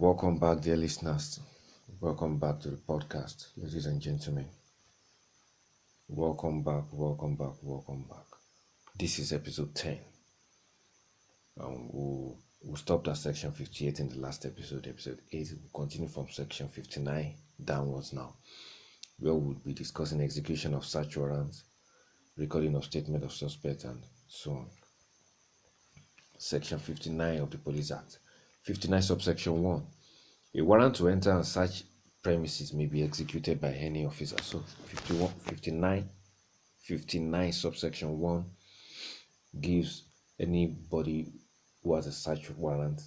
Welcome back, dear listeners. Welcome back to the podcast, ladies and gentlemen. Welcome back, welcome back, welcome back. This is episode 10. We stopped at section 58 in the last episode, episode 8. We'll continue from section 59 downwards now, where we'll be discussing execution of search warrants, recording of statement of suspect, and so on. Section 59 of the Police Act. 59 subsection 1. A warrant to enter and search premises may be executed by any officer. So 59 subsection 1 gives anybody who has a search warrant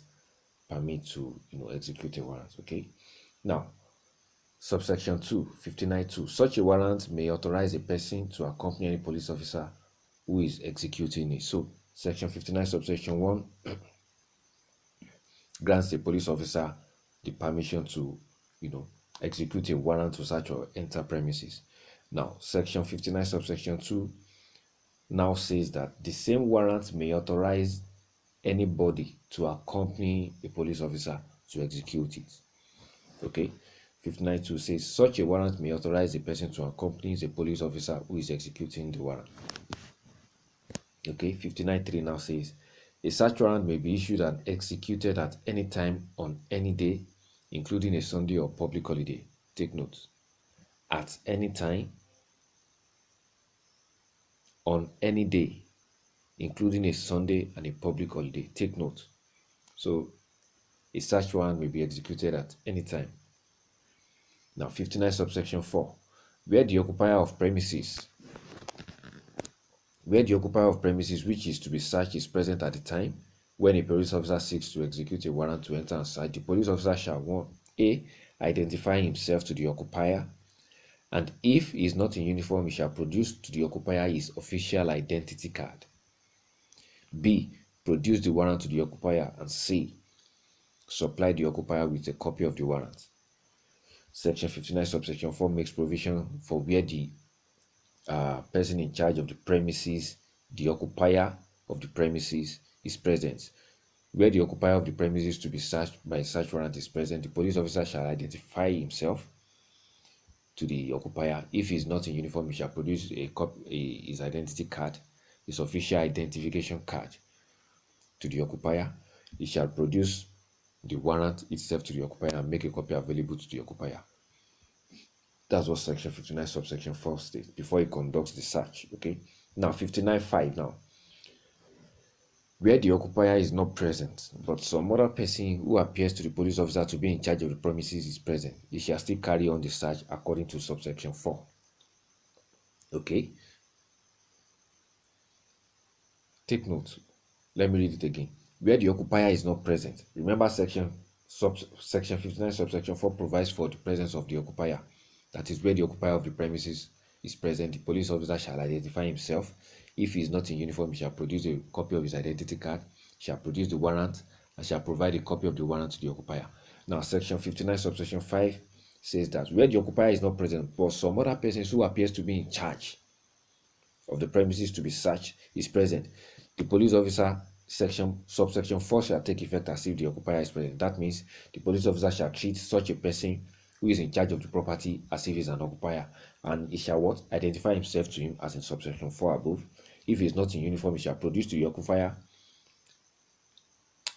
permit to execute a warrant. Okay. Now, subsection 2, 59(2). Such a warrant may authorize a person to accompany any police officer who is executing it. So section 59 subsection 1 grants a police officer the permission to execute a warrant to search or enter premises. Now, section 59 subsection 2 now says that the same warrant may authorize anybody to accompany a police officer to execute it. Okay. 59(2) says such a warrant may authorize a person to accompany a police officer who is executing the warrant. Okay. 59(3) now says a search warrant may be issued and executed at any time on any day, including a Sunday or public holiday. Take note. At any time, on any day, including a Sunday and a public holiday. Take note. So, a search warrant may be executed at any time. Now, 59 subsection 4. Where the occupier of premises which is to be searched is present at the time when a police officer seeks to execute a warrant to enter and search, the police officer shall 1. A. Identify himself to the occupier, and if he is not in uniform, he shall produce to the occupier his official identity card. B. Produce the warrant to the occupier, and C. Supply the occupier with a copy of the warrant. Section 59 subsection 4 makes provision for where the person in charge of the premises, the occupier of the premises, is present. Where the occupier of the premises to be searched by a search warrant is present, the police officer shall identify himself to the occupier. If he is not in uniform, he shall produce his identity card, his official identification card to the occupier. He shall produce the warrant itself to the occupier and make a copy available to the occupier. That's what section 59 subsection 4 states before he conducts the search. Okay. Now 59(5) now. Where the occupier is not present, but some other person who appears to the police officer to be in charge of the premises is present, he shall still carry on the search according to subsection 4. Okay. Take note. Let me read it again. Where the occupier is not present. Remember section 59 subsection 4 provides for the presence of the occupier. That is where the occupier of the premises is present. The police officer shall identify himself. If he is not in uniform, he shall produce a copy of his identity card, shall produce the warrant, and shall provide a copy of the warrant to the occupier. Now, section 59 subsection 5 says that where the occupier is not present, but some other person who appears to be in charge of the premises to be searched is present, the police officer subsection 4 shall take effect as if the occupier is present. That means the police officer shall treat such a person who is in charge of the property as if he is an occupier, and he shall identify himself to him as in subsection 4 above. If he is not in uniform, he shall produce to the occupier.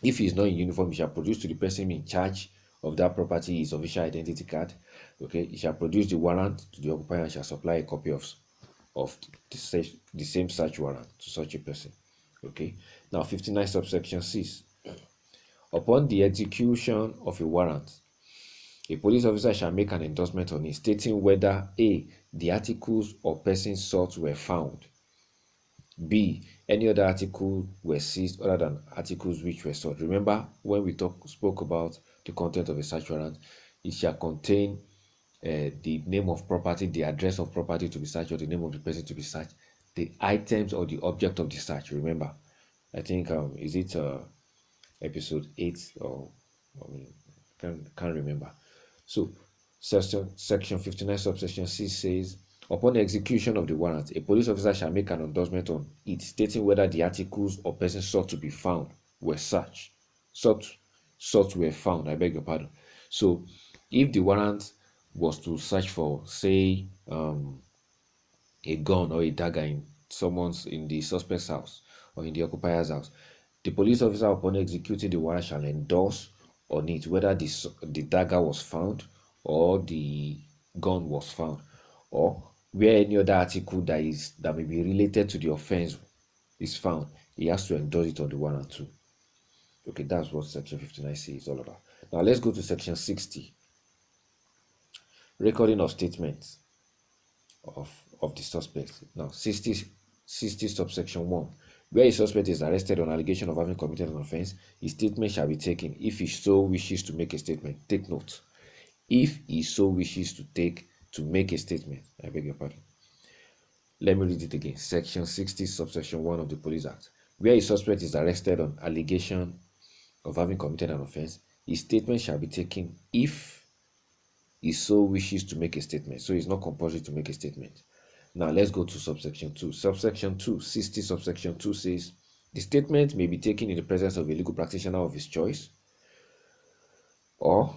If he is not in uniform, he shall produce to the person in charge of that property his official identity card. Okay, he shall produce the warrant to the occupier and shall supply a copy of the same search warrant to such a person. Okay. Now 59 subsection 6. Upon the execution of a warrant, a police officer shall make an endorsement on it stating whether A. the articles or persons sought were found, B. any other article were seized other than articles which were sought. Remember when we spoke about the content of a search warrant, it shall contain the name of property, the address of property to be searched, or the name of the person to be searched, the items or the object of the search. Remember, I think is it episode 8 or can't remember. So section 59 subsection 6 says Upon the execution of the warrant, a police officer shall make an endorsement on it, stating whether the articles or persons sought to be found were sought sought were found. I beg your pardon. So if the warrant was to search for, say, a gun or a dagger in the suspect's house or in the occupier's house, the police officer upon executing the warrant shall endorse on it whether the dagger was found or the gun was found, or where any other article that may be related to the offense is found. He has to endorse it on the warrant too. Okay, that's what section 59C is all about. Now let's go to section 60, recording of statements of the suspect. Now 60 subsection 1. Where a suspect is arrested on allegation of having committed an offense, his statement shall be taken if he so wishes to make a statement. Take note. If he so wishes to make a statement. I beg your pardon. Let me read it again. Section 60 subsection 1 of the Police Act. Where a suspect is arrested on allegation of having committed an offense, his statement shall be taken if he so wishes to make a statement. So it's not compulsory to make a statement. Now let's go to subsection 2. Subsection 2, 60 subsection 2 says, the statement may be taken in the presence of a legal practitioner of his choice, or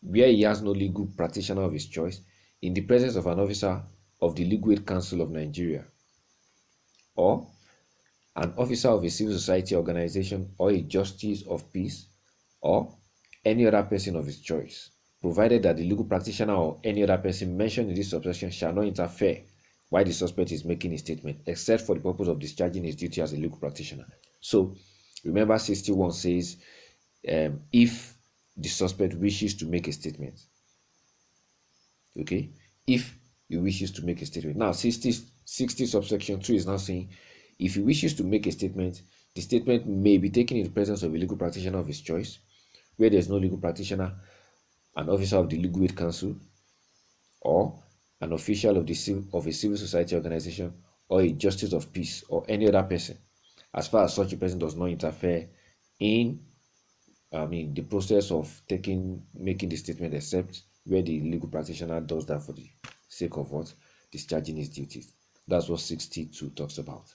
where he has no legal practitioner of his choice, in the presence of an officer of the Legal Aid Council of Nigeria, or an officer of a civil society organization, or a justice of peace, or any other person of his choice, provided that the legal practitioner or any other person mentioned in this subsection shall not interfere while the suspect is making a statement, except for the purpose of discharging his duty as a legal practitioner. So, remember 61 says, if the suspect wishes to make a statement. Okay? If he wishes to make a statement. Now, 60 subsection 2 is now saying, if he wishes to make a statement, the statement may be taken in the presence of a legal practitioner of his choice, where there is no legal practitioner, an officer of the Legal Aid Council, or an official of a civil society organization, or a justice of peace, or any other person, as far as such a person does not interfere in the process of making the statement, except where the legal practitioner does that for the sake of what? Discharging his duties. That's what 62 talks about.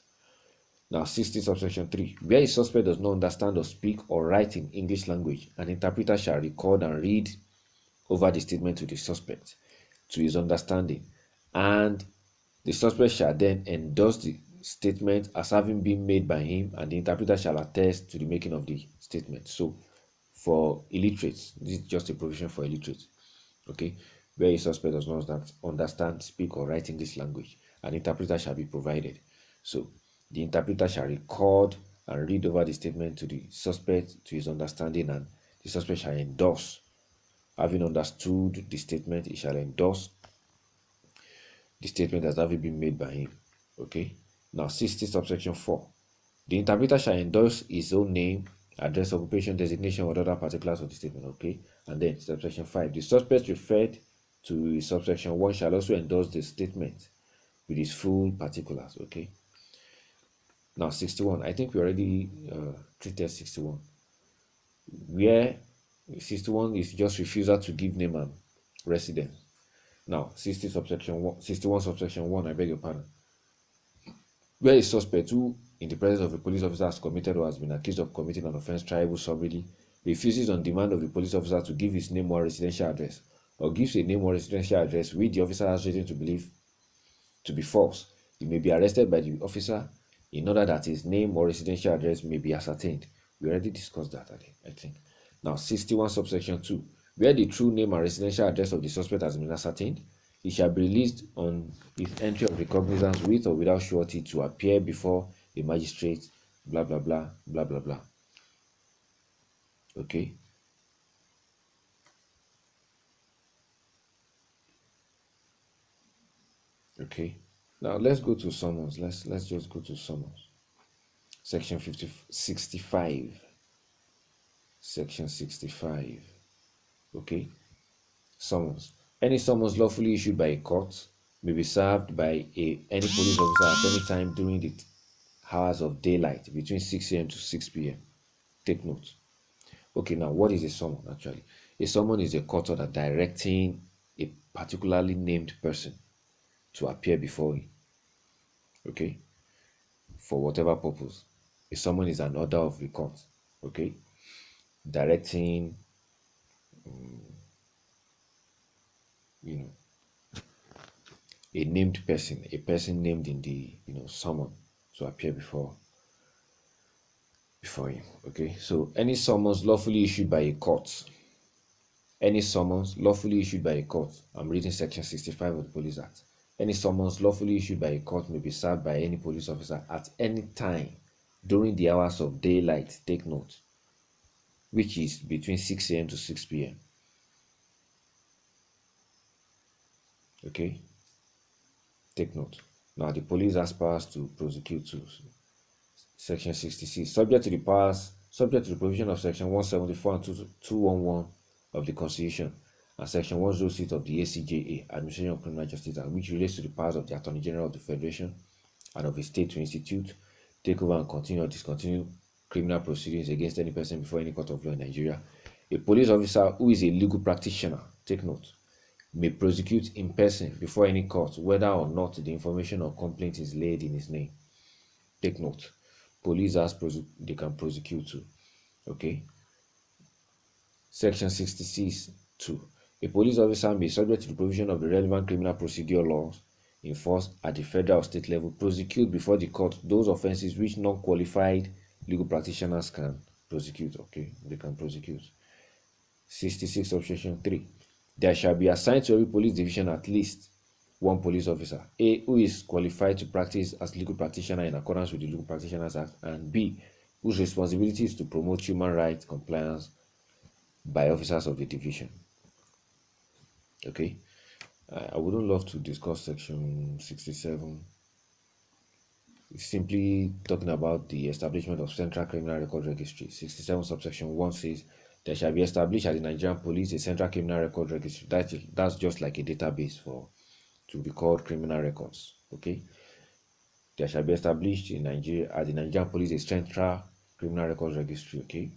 Now, 60 subsection 3. Where a suspect does not understand or speak or write in English language, an interpreter shall record and read over the statement to the suspect to his understanding, and the suspect shall then endorse the statement as having been made by him, and the interpreter shall attest to the making of the statement. So, for illiterates, this is just a provision for illiterates. Okay, where a suspect does not understand, speak, or write English language, an interpreter shall be provided. So, the interpreter shall record and read over the statement to the suspect to his understanding, and the suspect shall endorse. Having understood the statement, he shall endorse the statement as having been made by him. Okay. Now, 60 subsection 4. The interpreter shall endorse his own name, address, occupation, designation, or other particulars of the statement. Okay. And then subsection 5. The suspect referred to subsection 1 shall also endorse the statement with his full particulars. Okay. Now, 61. I think we already treated 61. Where 61 is just refusal to give name and residence. Now, 61 subsection 1, I beg your pardon. Where a suspect who, in the presence of a police officer, has committed or has been accused of committing an offense triable summarily, refuses on demand of the police officer to give his name or residential address, or gives a name or residential address which the officer has reason to believe to be false, he may be arrested by the officer in order that his name or residential address may be ascertained. We already discussed that, I think. Now, 61 subsection 2. Where the true name and residential address of the suspect has been ascertained, he shall be released on his entry of recognizance with or without surety to appear before a magistrate, blah, blah, blah, blah, blah, blah. Okay. Okay. Now, let's go to summons. Let's just go to summons. Section 65. Section 65. Okay. Summons. Any summons lawfully issued by a court may be served by any police officer at any time during the hours of daylight between 6 a.m. to 6 p.m. Take note. Okay, now what is a summon actually? A summon is a court order directing a particularly named person to appear before you. Okay, for whatever purpose. A summons is an order of the court, okay, directing, you know, a named person, a person named in the, summon, to appear before him. Okay, so any summons lawfully issued by a court, any summons lawfully issued by a court, I'm reading section 65 of the Police Act. Any summons lawfully issued by a court may be served by any police officer at any time during the hours of daylight, take note, which is between 6 a.m. to 6 p.m. Okay, take note. Now, the police has powers to prosecute too. Section 66, subject to the provision of Section 174 and 211 of the Constitution and Section 106 of the ACJA, Administration of Criminal Justice Act, which relates to the powers of the Attorney General of the Federation and of a state to institute, take over and continue or discontinue criminal proceedings against any person before any court of law in Nigeria. A police officer who is a legal practitioner, take note, may prosecute in person before any court whether or not the information or complaint is laid in his name. Take note. Police they can prosecute too. Okay. Section 66(2). A police officer may, subject to the provision of the relevant criminal procedure laws in force at the federal or state level, prosecute before the court those offenses which non-qualified legal practitioners can prosecute. Okay, they can prosecute. 66 subsection 3. There shall be assigned to every police division at least one police officer, A, who is qualified to practice as legal practitioner in accordance with the Legal Practitioners Act, and B, whose responsibility is to promote human rights compliance by officers of the division. Okay, I wouldn't love to discuss section 67. It's simply talking about the establishment of Central Criminal Record Registry. 67 subsection 1 says, there shall be established at the Nigerian Police a Central Criminal Record Registry. That's just like a database to record criminal records. Okay, there shall be established in Nigeria at the Nigerian Police a Central Criminal Records Registry. Okay,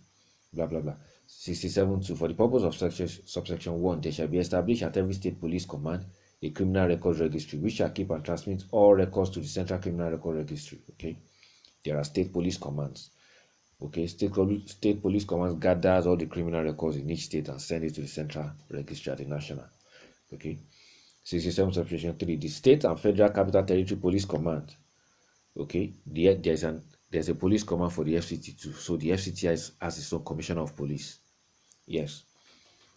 blah blah blah. 67(2). For the purpose of subsection 1, there shall be established at every state police command a criminal records registry, which shall keep and transmit all records to the Central Criminal Record Registry. Okay, there are state police commands. Okay, state police commands gathers all the criminal records in each state and send it to the Central Registry at the national. Okay. 67 subsection 3. The state and federal capital territory police command. Okay, there's a police command for the FCT too. So the FCT has its own commissioner of police. Yes.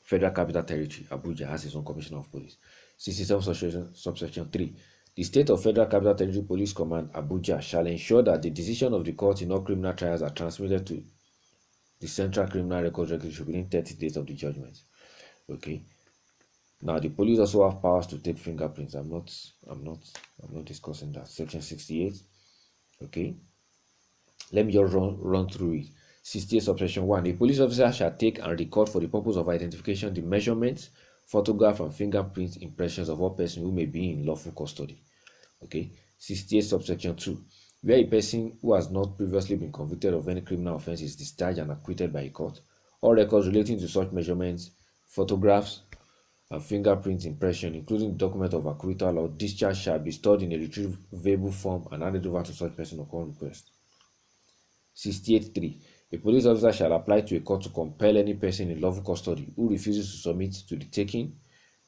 Federal capital territory, Abuja, has its own commissioner of police. 67 subsection 3. The state or federal capital territory police command, Abuja, shall ensure that the decision of the court in all criminal trials are transmitted to the Central Criminal Records Registry within 30 days of the judgment. Okay. Now, the police also have powers to take fingerprints. I'm not discussing that. Section 68. Okay. Let me just run through it. 68 subsection 1. A police officer shall take and record for the purpose of identification the measurements, photograph, and fingerprint impressions of all persons who may be in lawful custody. Okay. 68 subsection 2. Where a person who has not previously been convicted of any criminal offense is discharged and acquitted by a court, all records relating to such measurements, photographs, and fingerprint impression, including the document of acquittal or discharge, shall be stored in a retrievable form and handed over to such person upon request. 68(3). A police officer shall apply to a court to compel any person in lawful custody who refuses to submit to the taking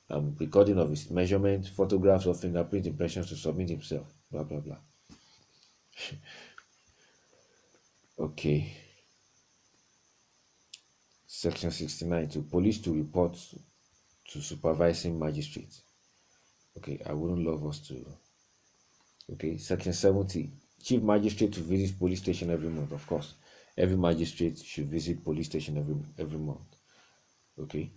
and recording of his measurements, photographs, or fingerprint impressions to submit himself. Blah blah blah. Okay. Section 69. To police to report to supervising magistrate. Okay, I wouldn't love us to. Okay, section 70. Chief magistrate to visit police station every month. Of course, every magistrate should visit police station every month. Okay,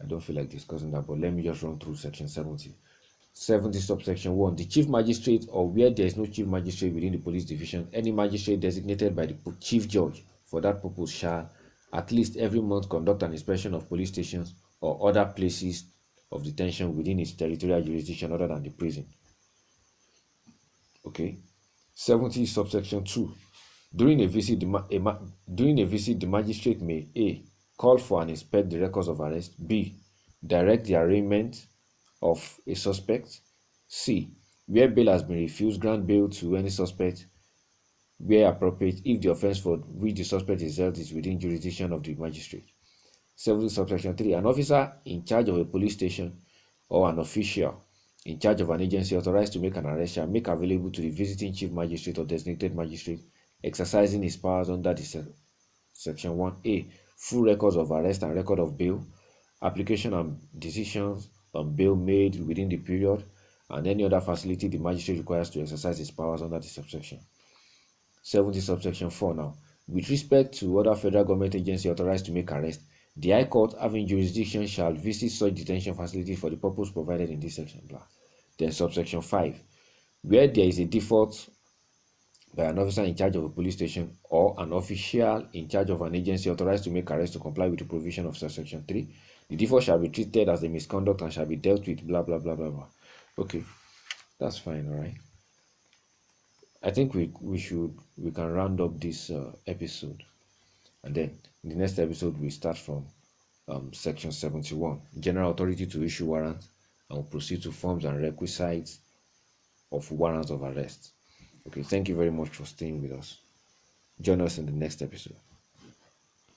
I don't feel like discussing that, but let me just run through section 70. 70 subsection 1. The chief magistrate, or where there is no chief magistrate within the police division, any magistrate designated by the chief judge for that purpose shall at least every month conduct an inspection of police stations or other places of detention within its territorial jurisdiction other than the prison. Okay. 70 subsection 2. During a visit, the magistrate may A. Call for and inspect the records of arrest. B. Direct the arraignment of a suspect. C. Where bail has been refused, grant bail to any suspect where appropriate, if the offense for which the suspect is held is within jurisdiction of the magistrate. 70 subsection 3. An officer in charge of a police station or an official in charge of an agency authorized to make an arrest shall make available to the visiting chief magistrate or designated magistrate exercising his powers under the section 1A full records of arrest and record of bail, application and decisions on bail made within the period, and any other facility the magistrate requires to exercise his powers under the subsection. 70 subsection 4 now. With respect to other federal government agency authorized to make arrest, the High Court having jurisdiction shall visit such detention facilities for the purpose provided in this section. Then subsection 5. Where there is a default by an officer in charge of a police station or an official in charge of an agency authorized to make arrest to comply with the provision of subsection 3, the default shall be treated as a misconduct and shall be dealt with blah blah blah blah blah. Okay, that's fine. All right, I think we can round up this episode, and then in the next episode we start from section 71, general authority to issue warrants, and we'll proceed to forms and requisites of warrants of arrest. Okay, thank you very much for staying with us. Join us in the next episode.